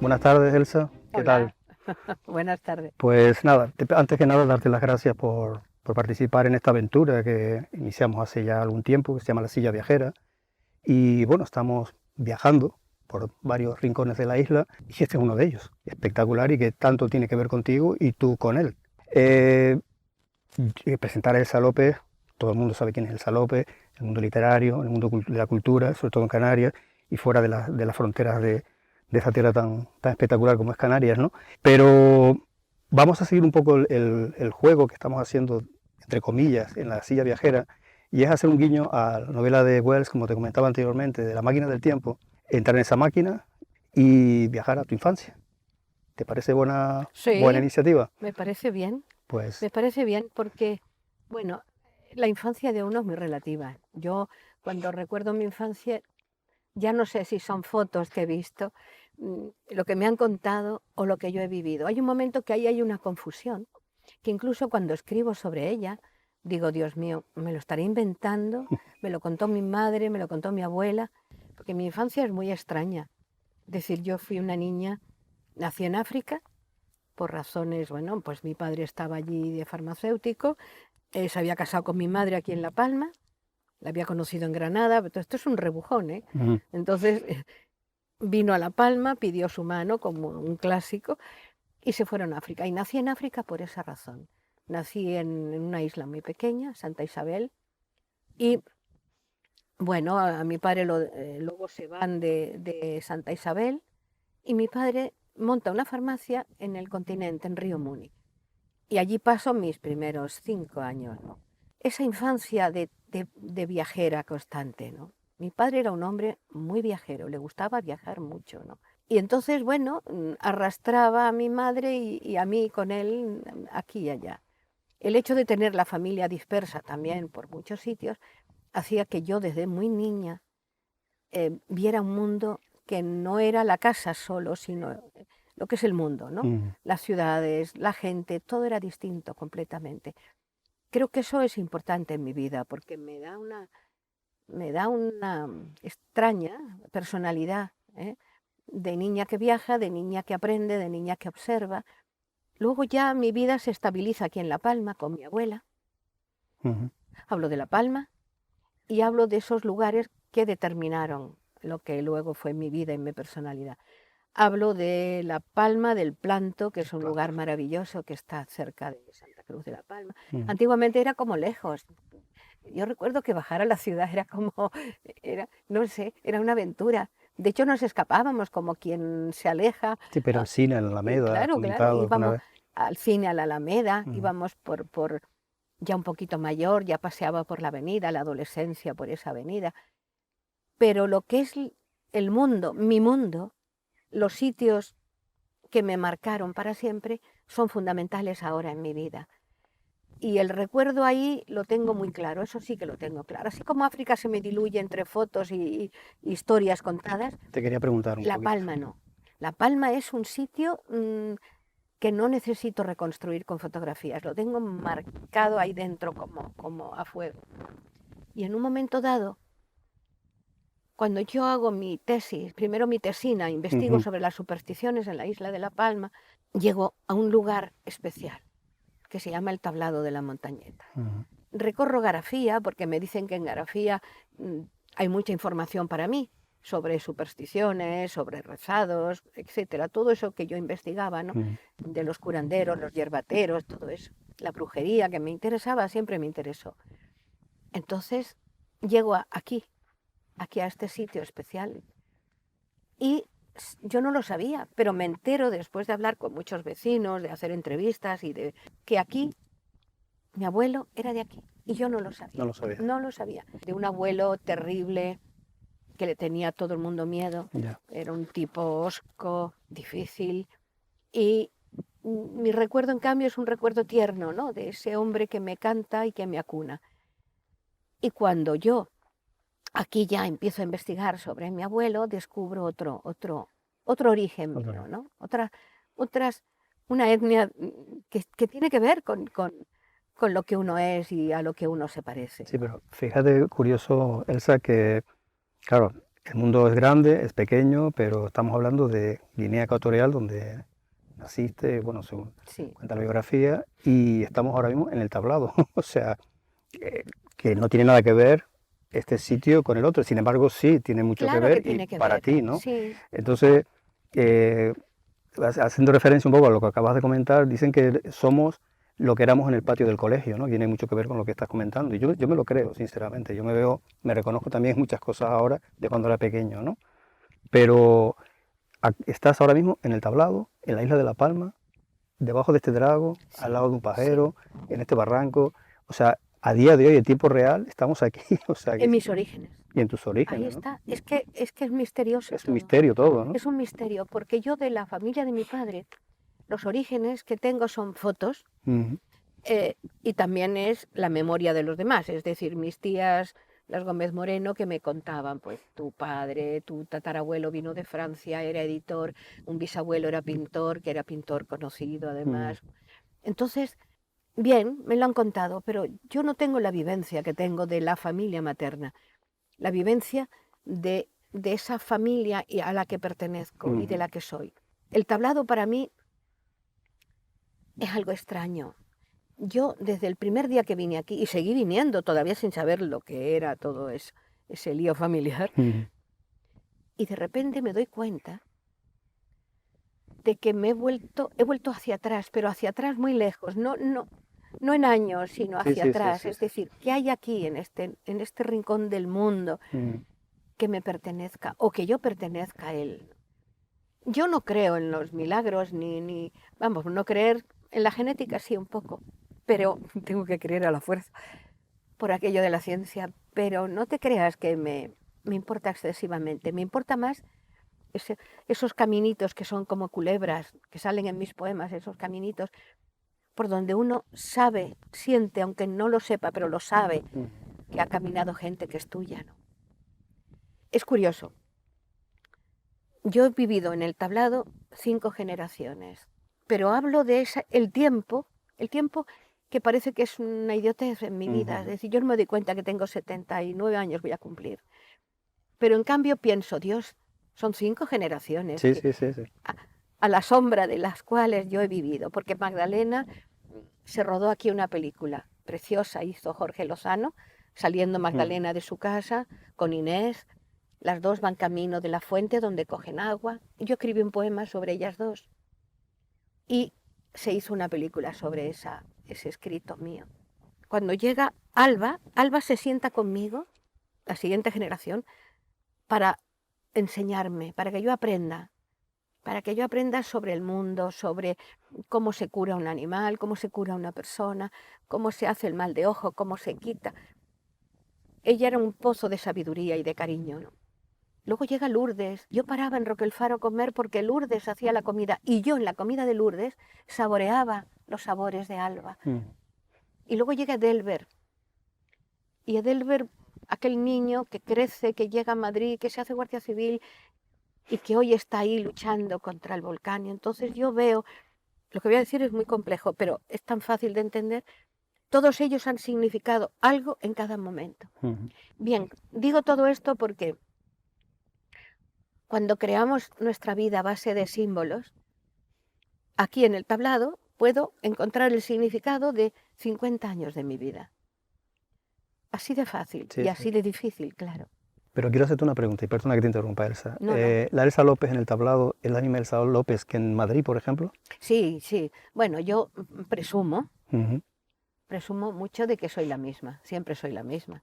Buenas tardes, Elsa. ¿Qué tal? Hola, buenas tardes. Pues nada, antes que nada, darte las gracias por participar en esta aventura que iniciamos hace ya algún tiempo, que se llama La Silla Viajera. Y bueno, estamos viajando por varios rincones de la isla y este es uno de ellos, espectacular y que tanto tiene que ver contigo y tú con él. Eh, Presentar a Elsa López, todo el mundo sabe quién es Elsa López, el mundo literario, el mundo de la cultura, sobre todo en Canarias y fuera de las fronteras de esa tierra tan espectacular como es Canarias, ¿no? Pero vamos a seguir un poco el juego que estamos haciendo, entre comillas, en La Silla Viajera, y es hacer un guiño a la novela de Wells, como te comentaba anteriormente, de La Máquina del Tiempo, entrar en esa máquina y viajar a tu infancia. ¿Te parece buena Sí, iniciativa? me Pues parece bien porque, bueno, la infancia de uno es muy relativa. Yo cuando recuerdo mi infancia, ya no sé si son fotos que he visto, lo que me han contado o lo que yo he vivido. Hay un momento que ahí hay una confusión, que incluso cuando escribo sobre ella, digo, Dios mío, me lo estaré inventando, me lo contó mi madre, me lo contó mi abuela, porque mi infancia es muy extraña. Es decir, yo fui una niña, nací en África por razones, bueno, pues mi padre estaba allí de farmacéutico, se había casado con mi madre aquí en La Palma, la había conocido en Granada, pero esto es un rebujón, ¿eh? ujú. Entonces vino a La Palma, pidió su mano como un clásico y se fueron a África. Y nací en África por esa razón. Nací en una isla muy pequeña, Santa Isabel, y bueno, a mi padre luego se van de Santa Isabel y mi padre monta una farmacia en el continente, en Río Muni. Y allí paso mis primeros 5 años, ¿no? Esa infancia de viajera constante, ¿no? Mi padre era un hombre muy viajero, le gustaba viajar mucho, ¿no? Y entonces, bueno, arrastraba a mi madre y a mí con él aquí y allá. El hecho de tener la familia dispersa también por muchos sitios hacía que yo desde muy niña viera un mundo que no era la casa solo, sino lo que es el mundo, ¿no? Mm. Las ciudades, la gente, todo era distinto completamente. Creo que eso es importante en mi vida porque me da una extraña personalidad, ¿eh? De niña que viaja, de niña que aprende, de niña que observa. Luego ya mi vida se estabiliza aquí en La Palma con mi abuela. Ujú. Hablo de La Palma y hablo de esos lugares que determinaron lo que luego fue mi vida y mi personalidad. Hablo de La Palma del Planto, que es un lugar Plantos. maravilloso que está cerca de Santa Cruz de la Palma. Ujú. Antiguamente era como lejos. Yo recuerdo que bajar a la ciudad era como, no sé, era una aventura. De hecho, nos escapábamos como quien se aleja. Sí, pero el ah, cine en la y Alameda, has claro, claro, comentado alguna íbamos vez. al cine, a la Alameda, Ujú. íbamos por ya un poquito mayor, ya paseaba por la avenida, la adolescencia por esa avenida. Pero lo que es el mundo, mi mundo, los sitios que me marcaron para siempre son fundamentales ahora en mi vida. Y el recuerdo ahí lo tengo muy claro, eso sí que lo tengo claro. Así como África se me diluye entre fotos y historias contadas, Te quería preguntar un La poquito. Palma no. La Palma es un sitio que no necesito reconstruir con fotografías, lo tengo marcado ahí dentro como a fuego. Y en un momento dado, cuando yo hago mi tesis, primero mi tesina, investigo Ujú, sobre las supersticiones en la isla de La Palma, llego a un lugar especial que se llama el Tablado de la Montañeta. ujú. Recorro Garafía porque me dicen que en Garafía mm, hay mucha información para mí sobre supersticiones, sobre rezados, etcétera, todo eso que yo investigaba, ¿no? Ujú. De los curanderos, los yerbateros, todo eso, la brujería que me interesaba, siempre me interesó. Entonces llego aquí a este sitio especial y yo no lo sabía, pero me entero después de hablar con muchos vecinos, de hacer entrevistas y de que aquí mi abuelo era de aquí y yo no lo No sabía, lo sabía. no lo sabía. De un abuelo terrible que le tenía a todo el mundo miedo, Ya. era un tipo hosco, difícil y mi recuerdo en cambio es un recuerdo tierno, ¿no? De ese hombre que me canta y que me acuna. Y cuando yo aquí ya empiezo a investigar sobre mi abuelo, descubro otro origen Otro día. mío, ¿no? Otras, una etnia que tiene que ver con lo que uno es y a lo que uno se parece, Sí, ¿no? pero fíjate, curioso, Elsa, que, claro, el mundo es grande, es pequeño, pero estamos hablando de Guinea Ecuatorial, donde naciste, bueno, según Sí. cuenta la biografía, y estamos ahora mismo en el tablado, o sea, eh, que no tiene nada que ver este sitio con el otro, sin embargo sí, tiene mucho que Claro que ver y tiene que para ver. ti, ¿no? Sí. Entonces, eh, haciendo referencia un poco a lo que acabas de comentar, dicen que somos lo que éramos en el patio del colegio, ¿no? Tiene mucho que ver con lo que estás comentando. Y yo me lo creo, sinceramente. Yo me veo, me reconozco también en muchas cosas ahora de cuando era pequeño, ¿no? Pero estás ahora mismo en el tablado, en la isla de La Palma, debajo de este drago, al Sí, lado de un sí. pajero, en este barranco. O sea, a día de hoy, en tiempo real, estamos aquí. O sea, En mis orígenes. y en tus Ahí orígenes, ¿no? está. Es que es misterioso Es un todo. misterio todo, ¿no? Es un misterio, porque yo de la familia de mi padre, los orígenes que tengo son fotos Ujú, y también es la memoria de los demás, es decir, mis tías, las Gómez Moreno, que me contaban, pues tu padre, tu tatarabuelo vino de Francia, era editor, un bisabuelo era pintor, que era pintor conocido ujú, además. Entonces, bien, me lo han contado, pero yo no tengo la vivencia que tengo de la familia materna, la vivencia de esa familia a la que pertenezco y de ujú. la que soy. El tablado para mí es algo extraño. Yo desde el primer día que vine aquí, y seguí viniendo todavía sin saber lo que era todo eso, ese lío familiar, Ujú, y de repente me doy cuenta de que he vuelto hacia atrás, pero hacia atrás muy lejos, no en años, sino sí, hacia sí, sí, atrás. sí, Es sí. decir, ¿qué hay aquí en este rincón del mundo Ujú, que me pertenezca o que yo pertenezca a él? Yo no creo en los milagros, vamos, no creer en la genética sí un poco, pero tengo que creer a la fuerza por aquello de la ciencia, pero no te creas que me importa excesivamente, me importa más esos caminitos que son como culebras, que salen en mis poemas, esos caminitos por donde uno sabe, siente, aunque no lo sepa, pero lo sabe, ujú. que ha caminado gente que es tuya, ¿no? Es curioso. Yo he vivido en el tablado 5 generaciones, pero hablo de el tiempo que parece que es una idiotez en mi vida. Es Ujú. decir, yo no me doy cuenta que tengo 79 años, voy a cumplir. Pero en cambio pienso, Dios, son 5 generaciones Sí, que, sí, sí, sí. a, a la sombra de las cuales yo he vivido, porque Magdalena se rodó aquí una película preciosa, hizo Jorge Lozano, saliendo Ujú, Magdalena de su casa con Inés, las dos van camino de la fuente donde cogen agua. Yo escribí un poema sobre ellas dos y se hizo una película sobre ese escrito mío. Cuando llega Alba, Alba se sienta conmigo, la siguiente generación, para enseñarme, para que yo aprenda sobre el mundo, sobre cómo se cura un animal, cómo se cura una persona, cómo se hace el mal de ojo, cómo se quita. Ella era un pozo de sabiduría y de cariño, ¿no? Luego llega Lourdes. Yo paraba en Roque el Faro a comer porque Lourdes hacía la comida y yo en la comida de Lourdes saboreaba los sabores de Alba. ujú. Y luego llega Edelbert. Y Edelbert, aquel niño que crece, que llega a Madrid, que se hace guardia civil y que hoy está ahí luchando contra el volcán. Y entonces yo veo, lo que voy a decir es muy complejo, pero es tan fácil de entender. Todos ellos han significado algo en cada momento. Ujú. Bien, digo todo esto porque cuando creamos nuestra vida a base de símbolos, aquí en el tablado puedo encontrar el significado de 50 años de mi vida. Así de fácil Sí, y sí. así de difícil, claro. Pero quiero hacerte una pregunta, y perdona que te interrumpa, Elsa. No, no. La Elsa López en el tablado es la misma Elsa López que en Madrid, por ejemplo. Sí, sí. Bueno, yo Ujú, presumo mucho de que soy la misma, siempre soy la misma.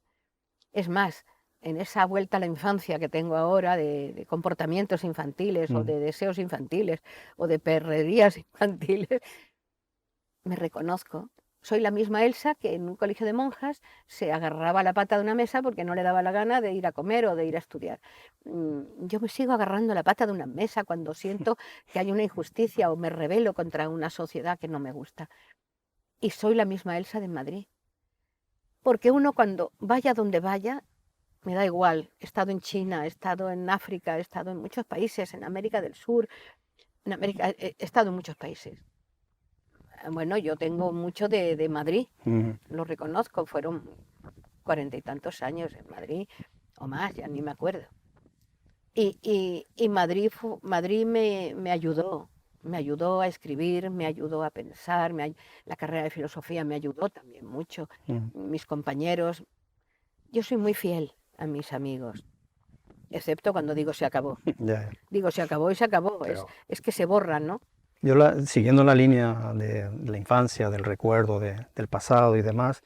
Es más, en esa vuelta a la infancia que tengo ahora de comportamientos infantiles o ujú, de deseos infantiles o de perrerías infantiles, me reconozco. Soy la misma Elsa que en un colegio de monjas se agarraba a la pata de una mesa porque no le daba la gana de ir a comer o de ir a estudiar. Yo me sigo agarrando la pata de una mesa cuando siento que hay una injusticia o me rebelo contra una sociedad que no me gusta. Y soy la misma Elsa de Madrid. Porque uno cuando vaya donde vaya, me da igual, he estado en China, he estado en África, he estado en muchos países, en América del Sur, en América, he estado en muchos países. Bueno, yo tengo mucho de Madrid, ujú. lo reconozco, fueron 40 y tantos años en Madrid, o más, ya ni me acuerdo. Y Madrid me ayudó a escribir, me ayudó a pensar, la carrera de filosofía me ayudó también mucho, mis compañeros. Yo soy muy fiel a mis amigos, excepto cuando digo se acabó. Ya, ya. Digo se acabó y se acabó, Pero es que se borran, ¿no? yo, siguiendo la línea de la infancia, del recuerdo del pasado y demás,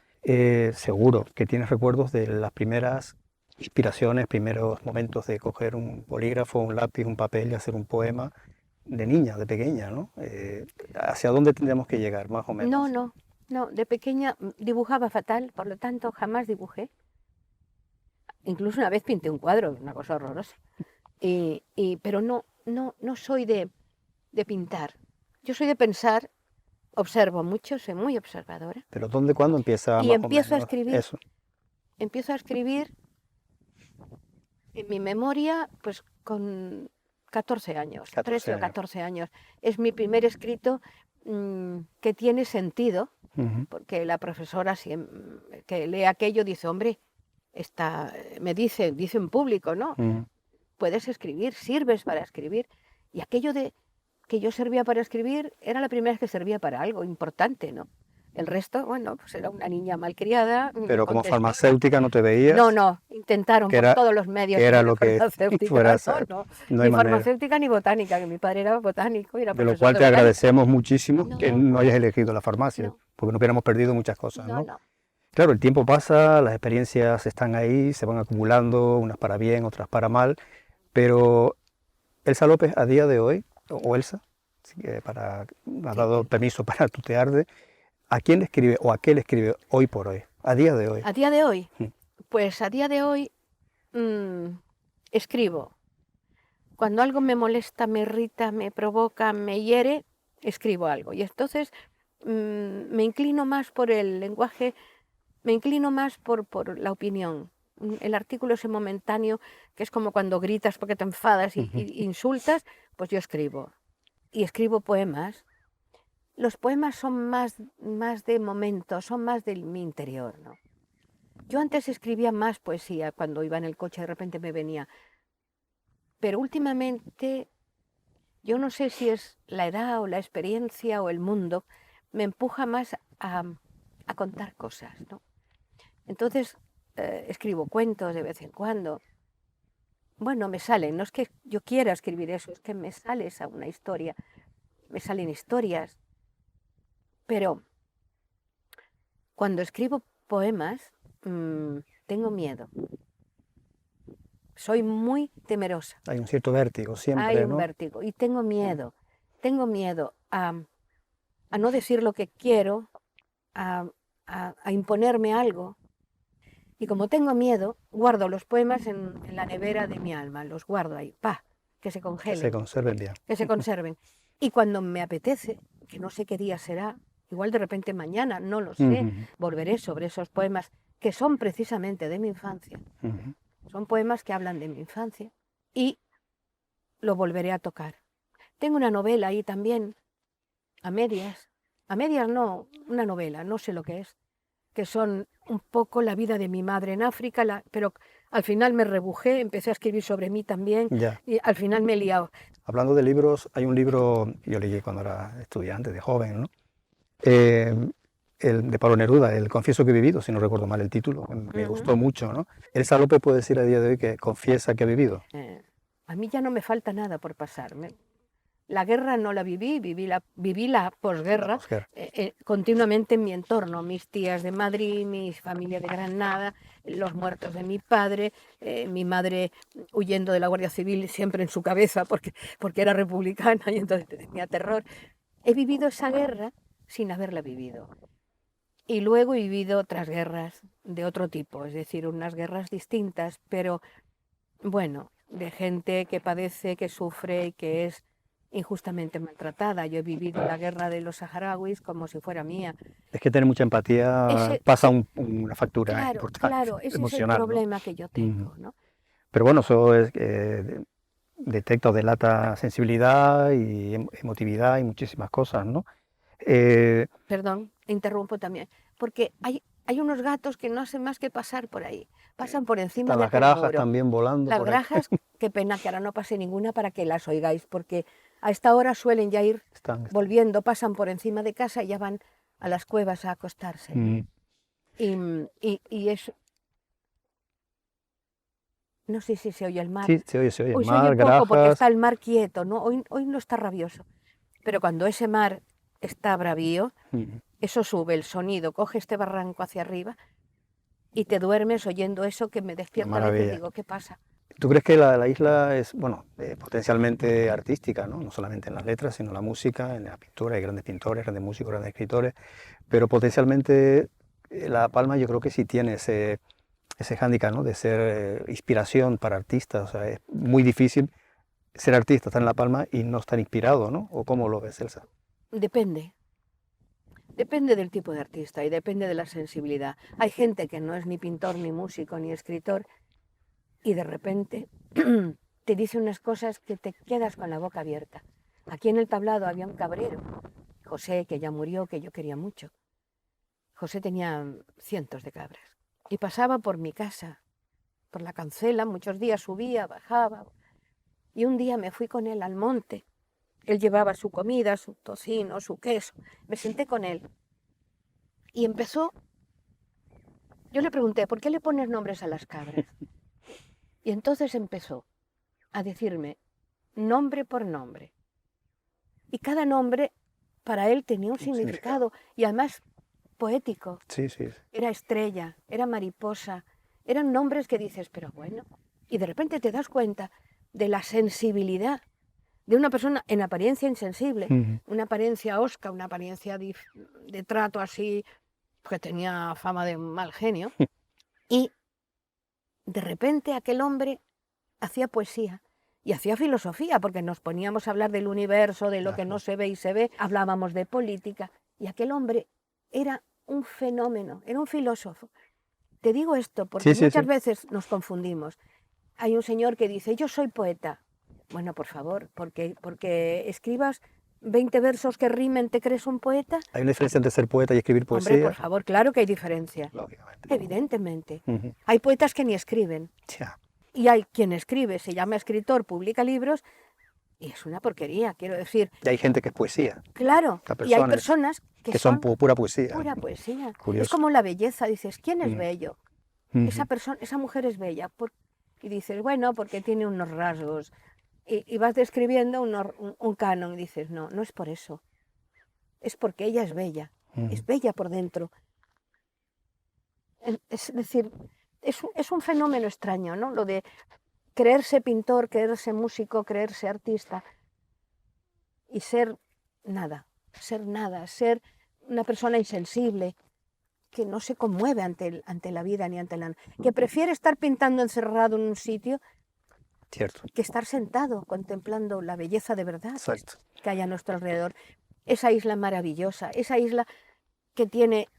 seguro que tienes recuerdos de las primeras inspiraciones, primeros momentos de coger un bolígrafo, un lápiz, un papel y hacer un poema de niña, de pequeña, ¿no? ¿Hacia dónde tendríamos que llegar, más o No, menos? no, de pequeña dibujaba fatal, por lo tanto jamás dibujé. Incluso una vez pinté un cuadro, una cosa horrorosa. Pero no soy de pintar. Yo soy de pensar, observo mucho, soy muy observadora. Pero ¿dónde, cuándo empieza Y más o menos eso? empiezo a escribir en mi memoria, pues con 14 años, 14 13 o años. 14 años. Es mi primer escrito que tiene sentido, Ujú. porque la profesora que lee aquello dice, hombre, dice en público, ¿no? Ujú. Puedes escribir, sirves para escribir. Y aquello de que yo servía para escribir era la primera vez que servía para algo importante, ¿no? El resto, bueno, pues era una niña malcriada. Pero como Contestaba. farmacéutica no te veías, No, intentaron que por era, todos los medios que que era fuera lo que farmacéutica. fueras, No, no hay ni manera. farmacéutica ni botánica, que mi padre era botánico y era De lo profesor cual de te botánica. agradecemos muchísimo que No, no hayas elegido la farmacia, no, porque no hubiéramos perdido muchas cosas, ¿no? no. Claro, el tiempo pasa, las experiencias están ahí, se van acumulando, unas para bien, otras para mal, pero Elsa López a día de hoy, o Elsa, así que me has Sí. dado permiso para tutearte, ¿a quién le escribe o a qué le escribe hoy por hoy, a día de hoy? A día de hoy, Mm. pues a día de hoy escribo. Cuando algo me molesta, me irrita, me provoca, me hiere, escribo algo. Y entonces me inclino más por el lenguaje, me inclino más por la opinión. El artículo ese momentáneo, que es como cuando gritas porque te enfadas y insultas, pues yo escribo. Y escribo poemas. Los poemas son más de momento, son más de mi interior, ¿no? Yo antes escribía más poesía, cuando iba en el coche de repente me venía. Pero últimamente, yo no sé si es la edad o la experiencia o el mundo, me empuja más a contar cosas, ¿no? Entonces, escribo cuentos de vez en cuando. Bueno, me salen, no es que yo quiera escribir eso, es que me sale una historia, me salen historias. Pero cuando escribo poemas, tengo miedo. Soy muy temerosa. Hay un cierto vértigo Hay siempre, un ¿no? vértigo y tengo miedo a no decir lo que quiero, a imponerme algo. Y como tengo miedo, guardo los poemas en la nevera de mi alma, los guardo ahí, que se Que se congelen, conserven bien. que se conserven. Y cuando me apetece, que no sé qué día será, igual de repente mañana, no lo sé, Ujú, volveré sobre esos poemas que son precisamente de mi infancia. ujú. Son poemas que hablan de mi infancia y lo volveré a tocar. Tengo una novela ahí también, a medias no, una novela, no sé lo que son un poco la vida de mi madre en África, pero al final me rebujé, empecé a escribir sobre mí también Ya. y al final me he liado. Hablando de libros, hay un libro que yo leí cuando era estudiante, de joven, ¿no? Eh, el de Pablo Neruda, El confieso que he vivido, si no recuerdo mal el título, me gustó mucho, ¿no? Elsa López puede decir a día de hoy que confiesa que ha vivido. A mí ya no me falta nada por pasar. La guerra no la viví la posguerra Oscar. continuamente en mi entorno, mis tías de Madrid, mi familia de Granada, los muertos de mi padre, mi madre huyendo de la Guardia Civil siempre en su cabeza porque era republicana y entonces tenía terror. He vivido esa guerra sin haberla vivido. Y luego he vivido otras guerras de otro tipo, es decir, unas guerras distintas, pero bueno, de gente que padece, que sufre y que es injustamente maltratada. Yo he vivido la guerra de los saharauis como si fuera mía. Es que tener mucha empatía pasa una factura importante, Claro, ese es el emocional, ¿no? problema que yo tengo, ¿no? Pero bueno, eso es, detecta o delata sensibilidad y emotividad y muchísimas cosas, ¿no? Eh, Perdón, interrumpo también, porque hay unos gatos que no hacen más que pasar por ahí, pasan por encima Están de las aquel grajas muro. también volando Las por ahí. grajas, qué pena que ahora no pase ninguna para que las oigáis, porque a esta hora suelen ya ir Están. volviendo, pasan por encima de casa y ya van a las cuevas a acostarse. Mm. Y es... No sé si se oye el mar. Sí, se oye. Hoy se oye Mar, poco porque grajas. está el mar quieto, ¿no? Hoy no está rabioso. Pero cuando ese mar está bravío, Mm. eso sube el sonido, coge este barranco hacia arriba y te duermes oyendo eso que me despierta a veces y Maravilla. digo, ¿qué pasa? ¿Tú crees que la isla es, bueno, potencialmente artística, ¿no? No solamente en las letras, sino en la música, en la pintura? Hay grandes pintores, grandes músicos, grandes escritores, pero potencialmente La Palma yo creo que sí tiene ese hándicap, ¿no? De ser inspiración para artistas. O sea, es muy difícil ser artista, estar en La Palma y no estar inspirado, ¿no? ¿O cómo lo ves, Elsa? Depende. Depende del tipo de artista y depende de la sensibilidad. Hay gente que no es ni pintor, ni músico, ni escritor y de repente te dice unas cosas que te quedas con la boca abierta. Aquí en el tablado había un cabrero, José, que ya murió, que yo quería mucho. José tenía cientos de cabras y pasaba por mi casa, por la cancela, muchos días subía, bajaba. Y un día me fui con él al monte. Él llevaba su comida, su tocino, su queso. Me senté con él y empezó. Yo le pregunté, ¿por qué le pones nombres a las cabras? Y entonces empezó a decirme nombre por nombre. Y cada nombre para él tenía un significado y además poético. Sí, sí. Era estrella, era mariposa, eran nombres que dices, pero bueno. Y de repente te das cuenta de la sensibilidad de una persona en apariencia insensible, una apariencia hosca, una apariencia de trato así, que tenía fama de mal genio. Y de repente aquel hombre hacía poesía y hacía filosofía, porque nos poníamos a hablar del universo, de lo que no se ve y se ve, hablábamos de política, y aquel hombre era un fenómeno, era un filósofo. Te digo esto porque muchas veces nos confundimos. Hay un señor que dice, yo soy poeta. Bueno, por favor, porque escribas 20 versos que rimen, ¿te crees un poeta? ¿Hay una diferencia entre ser poeta y escribir poesía? Hombre, por favor, claro que hay diferencia. Lógicamente. Evidentemente. Hay poetas que ni escriben. Ya. Y hay quien escribe, se llama escritor, publica libros, y es una porquería, quiero decir. Y hay gente que es poesía. Claro, y hay personas que son pura poesía. Pura poesía. Curioso. Es como la belleza, dices, ¿quién es bello? Esa mujer es bella. Y dices, bueno, porque tiene unos rasgos. Y vas describiendo un canon y dices, no, no es por eso. Es porque ella es bella por dentro. Es decir, es un fenómeno extraño, ¿no? Lo de creerse pintor, creerse músico, creerse artista y ser nada, ser una persona insensible, que no se conmueve ante la vida ni ante la... que prefiere estar pintando encerrado en un sitio. Cierto. Que estar sentado contemplando la belleza de verdad que hay a nuestro alrededor. Esa isla maravillosa, esa isla que tiene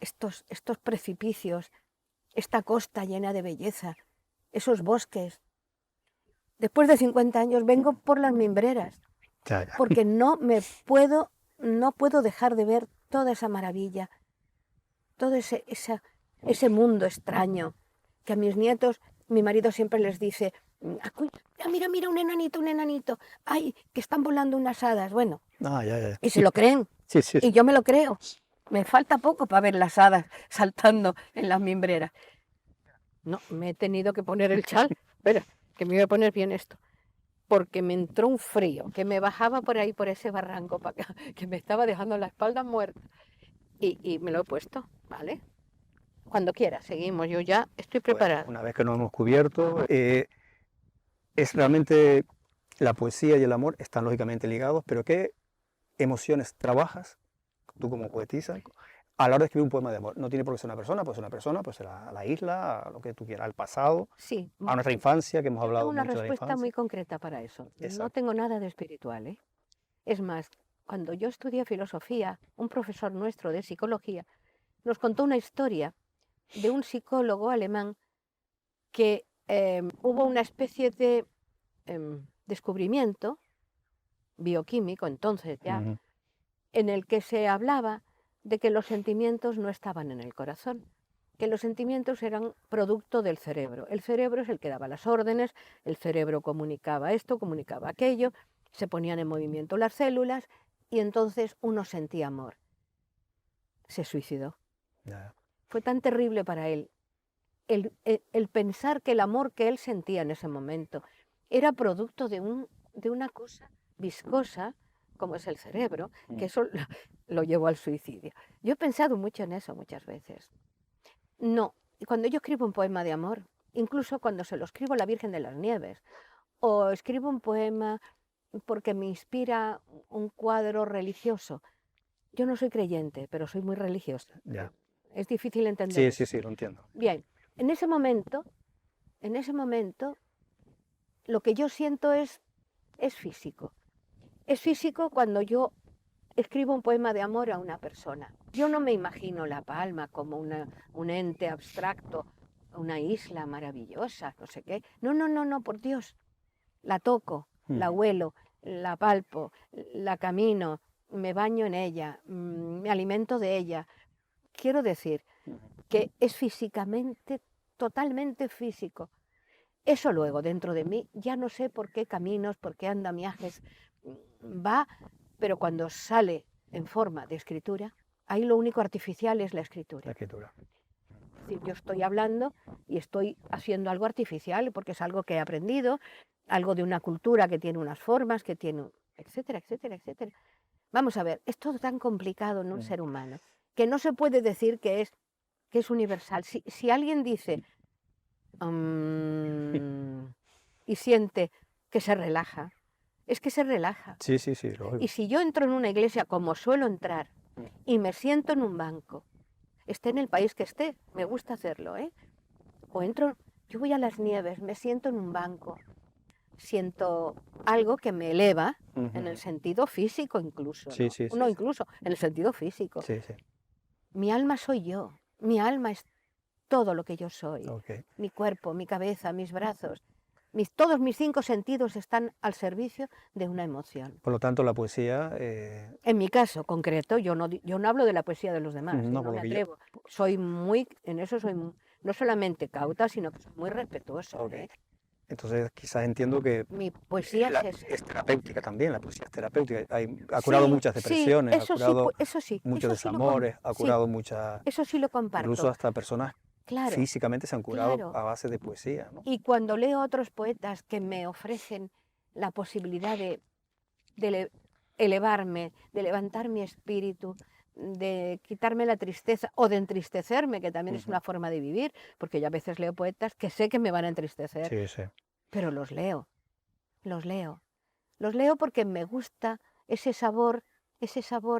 estos precipicios, esta costa llena de belleza, esos bosques. Después de 50 años vengo por las mimbreras, porque no puedo dejar de ver toda esa maravilla, todo ese mundo extraño, que a mis nietos, mi marido siempre les dice, mira, un enanito, ay, que están volando unas hadas, bueno, y se lo creen, y yo me lo creo, me falta poco para ver las hadas saltando en las mimbreras. No, me he tenido que poner el chal, espera, que me voy a poner bien esto, porque me entró un frío, que me bajaba por ahí, por ese barranco para acá, que me estaba dejando la espalda muerta, y me lo he puesto, ¿vale? Cuando quiera, seguimos, yo ya estoy preparada. Bueno, una vez que nos hemos cubierto, es realmente la poesía y el amor están lógicamente ligados, pero ¿qué emociones trabajas tú como poetisa a la hora de escribir un poema de amor? No tiene por qué ser una persona, puede ser a la isla, a lo que tú quieras, al pasado, sí, a nuestra infancia, que hemos hablado mucho de la infancia. Tengo una respuesta muy concreta para eso. Exacto. No tengo nada de espiritual, ¿eh? Es más, cuando yo estudié filosofía, un profesor nuestro de psicología nos contó una historia de un psicólogo alemán que hubo una especie de descubrimiento bioquímico, entonces ya, en el que se hablaba de que los sentimientos no estaban en el corazón, que los sentimientos eran producto del cerebro. El cerebro es el que daba las órdenes, el cerebro comunicaba esto, comunicaba aquello, se ponían en movimiento las células y entonces uno sentía amor. Se suicidó. Ya. Fue tan terrible para él el pensar que el amor que él sentía en ese momento era producto de una cosa viscosa, como es el cerebro, que eso lo llevó al suicidio. Yo he pensado mucho en eso muchas veces. No, cuando yo escribo un poema de amor, incluso cuando se lo escribo a la Virgen de las Nieves, o escribo un poema porque me inspira un cuadro religioso, yo no soy creyente, pero soy muy religiosa. Ya. Es difícil entender. Sí, lo entiendo. Bien, en ese momento, lo que yo siento es físico. Es físico cuando yo escribo un poema de amor a una persona. Yo no me imagino La Palma como un ente abstracto, una isla maravillosa, no sé qué. No, por Dios. La toco, la huelo, la palpo, la camino, me baño en ella, me alimento de ella. Quiero decir que es físicamente, totalmente físico. Eso luego, dentro de mí, ya no sé por qué caminos, por qué andamiajes va, pero cuando sale en forma de escritura, ahí lo único artificial es la escritura. La escritura. Es decir, yo estoy hablando y estoy haciendo algo artificial porque es algo que he aprendido, algo de una cultura que tiene unas formas, que tiene, etcétera, etcétera, etcétera. Vamos a ver, es todo tan complicado en un ser humano que no se puede decir que es universal. Si alguien dice y siente que se relaja, es que se relaja. Sí, lo Y si yo entro en una iglesia como suelo entrar y me siento en un banco, esté en el país que esté, me gusta hacerlo, ¿eh? O entro, yo voy a las Nieves, me siento en un banco, siento algo que me eleva en el sentido físico incluso, ¿no? Sí. Incluso en el sentido físico. Sí. Mi alma soy yo, mi alma es todo lo que yo soy. Okay. Mi cuerpo, mi cabeza, mis brazos, todos mis 5 sentidos están al servicio de una emoción. Por lo tanto, la poesía... En mi caso concreto, yo no hablo de la poesía de los demás, no me atrevo. En eso soy no solamente cauta, sino que soy muy respetuosa. Okay. Entonces, quizás entiendo que mi poesía es terapéutica también, la poesía es terapéutica. Ha curado muchas depresiones, ha curado muchos desamores, ha curado muchas... Eso sí lo comparto. Incluso hasta personas físicamente se han curado a base de poesía, ¿no? Y cuando leo a otros poetas que me ofrecen la posibilidad de elevarme, de levantar mi espíritu, de quitarme la tristeza o de entristecerme, que también es una forma de vivir, porque yo a veces leo poetas que sé que me van a entristecer, pero los leo porque me gusta ese sabor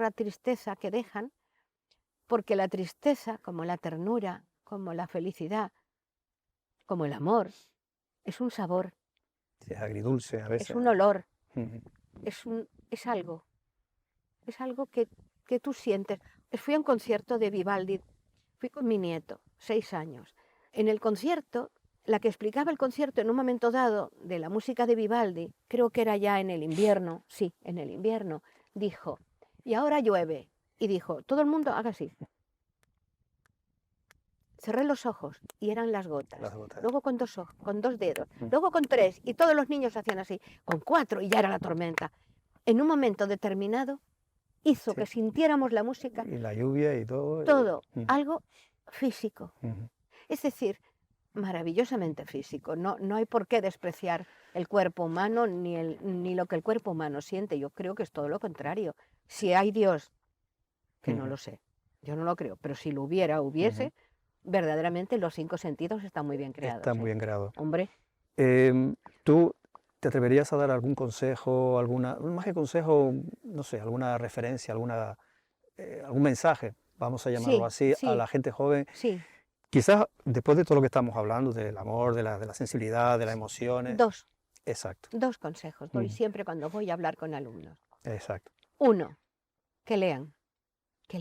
a tristeza que dejan, porque la tristeza, como la ternura, como la felicidad, como el amor, es un sabor. Sí, es agridulce a veces. Es un olor. Es algo que tú sientes. Fui a un concierto de Vivaldi, fui con mi nieto, 6 años. En el concierto, la que explicaba el concierto en un momento dado de la música de Vivaldi, creo que era ya en el invierno, dijo, y ahora llueve. Y dijo, todo el mundo haga así. Cerré los ojos y eran las gotas. Luego con 2 ojos, con 2 dedos, luego con 3 y todos los niños hacían así, con 4 y ya era la tormenta. En un momento determinado hizo que sintiéramos la música. Y la lluvia y todo. Todo, algo físico. Es decir, maravillosamente físico. No hay por qué despreciar el cuerpo humano ni lo que el cuerpo humano siente. Yo creo que es todo lo contrario. Si hay Dios, que no lo sé, yo no lo creo, pero si lo hubiese, verdaderamente los 5 sentidos están muy bien creados. Están muy bien creados. Hombre. ¿Tú te atreverías a dar algún consejo, más que consejo, no sé, alguna referencia, algún mensaje, vamos a llamarlo así, a la gente joven? Sí. Quizás después de todo lo que estamos hablando, del amor, de la sensibilidad, de las emociones. 2. Exacto. 2 consejos doy siempre cuando voy a hablar con alumnos. Exacto. 1, que lean. Que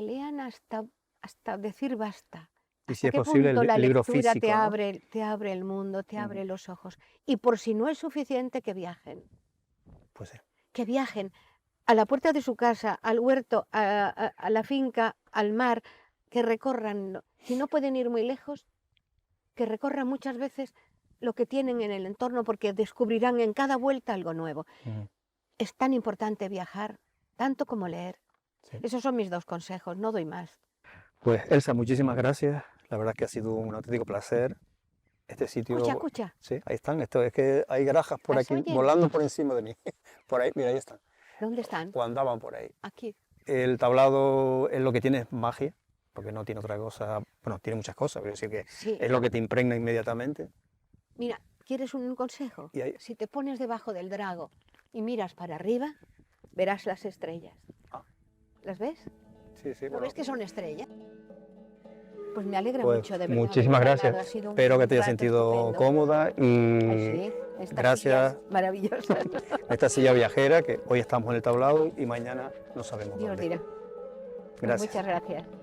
lean hasta decir basta. Y si es posible, el libro físico, te abre el mundo, te abre los ojos. Y por si no es suficiente, que viajen. Pues sí. Que viajen. a la puerta de su casa, al huerto, a la finca, al mar, que recorran, si no pueden ir muy lejos, que recorran muchas veces lo que tienen en el entorno, porque descubrirán en cada vuelta algo nuevo. Es tan importante viajar, tanto como leer. Sí. Esos son mis 2 consejos, no doy más. Pues Elsa, muchísimas gracias. La verdad es que ha sido un auténtico placer. Este sitio... Escucha. Sí, ahí están. Esto es que hay garajas por ¿Las aquí oyes? volando por encima de mí. Por ahí, mira, ahí están. ¿Dónde están? O andaban por ahí. Aquí. El tablado es lo que tiene es magia, porque no tiene otra cosa. Bueno, tiene muchas cosas, pero decir que Sí. es lo que te impregna inmediatamente. Mira, ¿quieres un consejo? Y ahí... Si te pones debajo del drago y miras para arriba, verás las estrellas. Ah. ¿Las ves? Sí, sí, ¿No bueno. ves que son estrellas? Pues me alegra Pues mucho, de verdad. muchísimas haber gracias. hablado, ha sido un Espero que te hayas rato sentido estupendo. cómoda y Ay, sí, esta gracias. silla es maravillosa. Esta silla viajera que hoy estamos en el tablado y mañana no sabemos Dios dónde. dirá. Pues Gracias. muchas gracias.